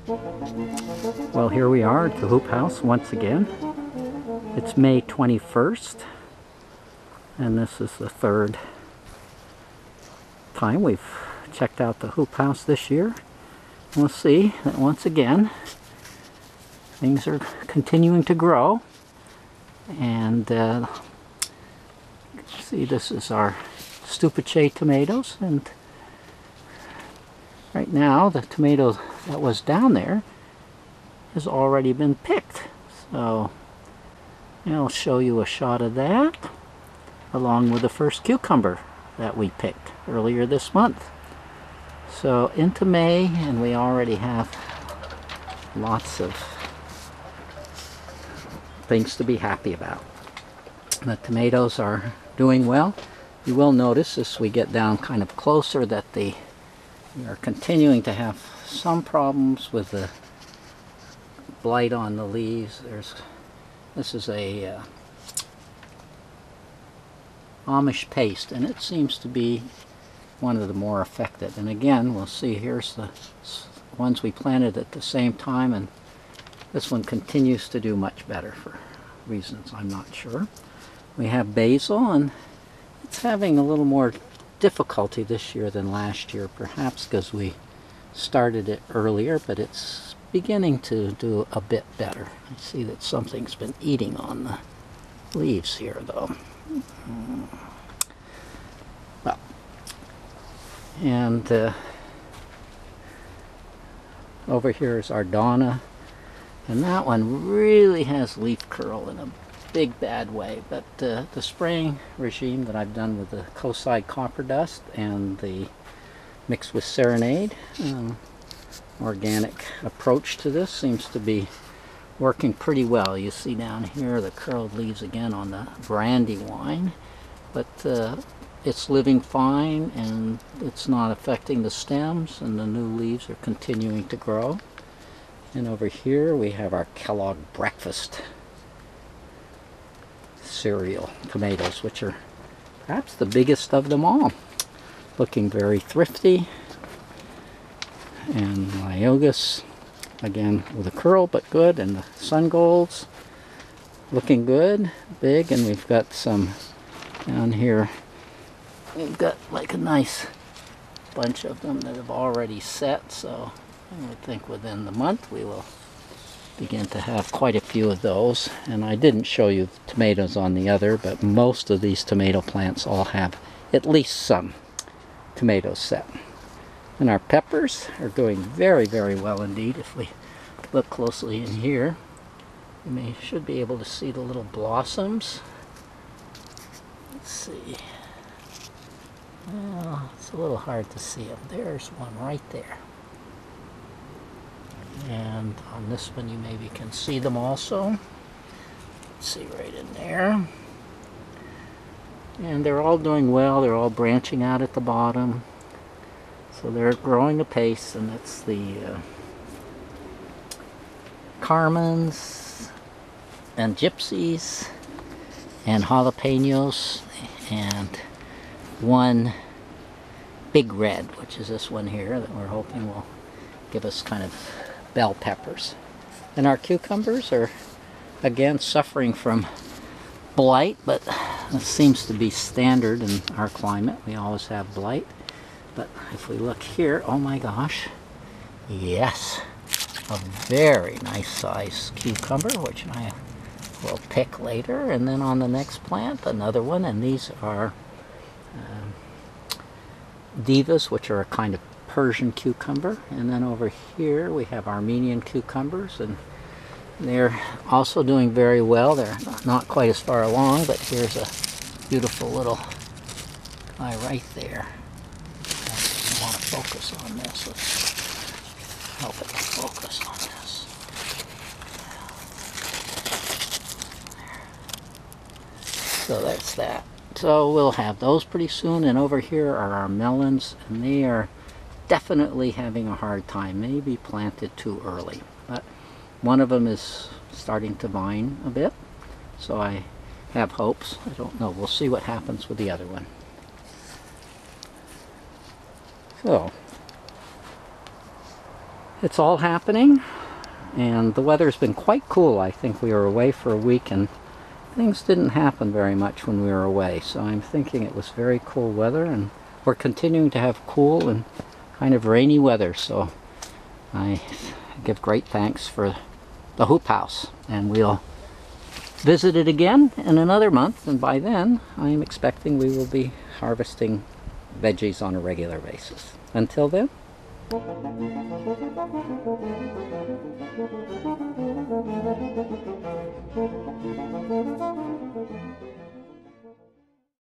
Well, here we are at the hoop house once again. It's May 21st, and this is the third time we've checked out the hoop house this year. We'll see that once again things are continuing to grow, and see, this is our Stupice tomatoes, and right now the tomato that was down there has already been picked. So I'll show you a shot of that along with the first cucumber that we picked earlier this month. So into May, and we already have lots of things to be happy about. The tomatoes are doing well. You will notice as we get down kind of closer that we are continuing to have some problems with the blight on the leaves. This is a Amish paste, and it seems to be one of the more affected. And again, we'll see, here's the ones we planted at the same time, and this one continues to do much better for reasons I'm not sure. We have basil, and it's having a little more difficulty this year than last year, perhaps because we started it earlier, but it's beginning to do a bit better. I see that something's been eating on the leaves here, though. Well, and over here is our Donna, and that one really has leaf curl in a big bad way, but the spraying regime that I've done with the Koside copper dust and the mixed with Serenade organic approach to this seems to be working pretty well. You see down here the curled leaves again on the brandy wine, but it's living fine, and it's not affecting the stems, and the new leaves are continuing to grow. And over here we have our Kellogg breakfast cereal tomatoes, which are perhaps the biggest of them all. Looking very thrifty. And Myogus, again with a curl but good, and the Sun Golds looking good, big, and we've got some down here. We've got like a nice bunch of them that have already set, so I would think within the month we will begin to have quite a few of those. And I didn't show you the tomatoes on the other, but most of these tomato plants all have at least some tomatoes set. And our peppers are doing very, very well indeed. If we look closely in here, you should be able to see the little blossoms. Let's see. Well, it's a little hard to see them. There's one right there. And on this one you maybe can see them also. Let's see, right in there. And they're all doing well. They're all branching out at the bottom. So they're growing apace, and it's the Carmens and Gypsies and Jalapenos, and one Big Red, which is this one here that we're hoping will give us kind of bell peppers. And our cucumbers are again suffering from blight, but it seems to be standard in our climate. We always have blight. But if we look here, oh my gosh, yes, a very nice size cucumber, which I will pick later. And then on the next plant, another one, and these are Divas, which are a kind of Persian cucumber. And then over here we have Armenian cucumbers, and they're also doing very well. They're not quite as far along, but here's a beautiful little guy right there. I want to focus on this. Let's help it focus on this. So that's that. So we'll have those pretty soon. And over here are our melons, and they are definitely having a hard time. Maybe planted too early, but one of them is starting to vine a bit, so I have hopes. I don't know. We'll see what happens with the other one. So it's all happening, and the weather's been quite cool. I think we were away for a week and things didn't happen very much when we were away, so I'm thinking it was very cool weather, and we're continuing to have cool and kind of rainy weather, so I give great thanks for the hoop house, and we'll visit it again in another month, and by then I'm expecting we will be harvesting veggies on a regular basis. Until then,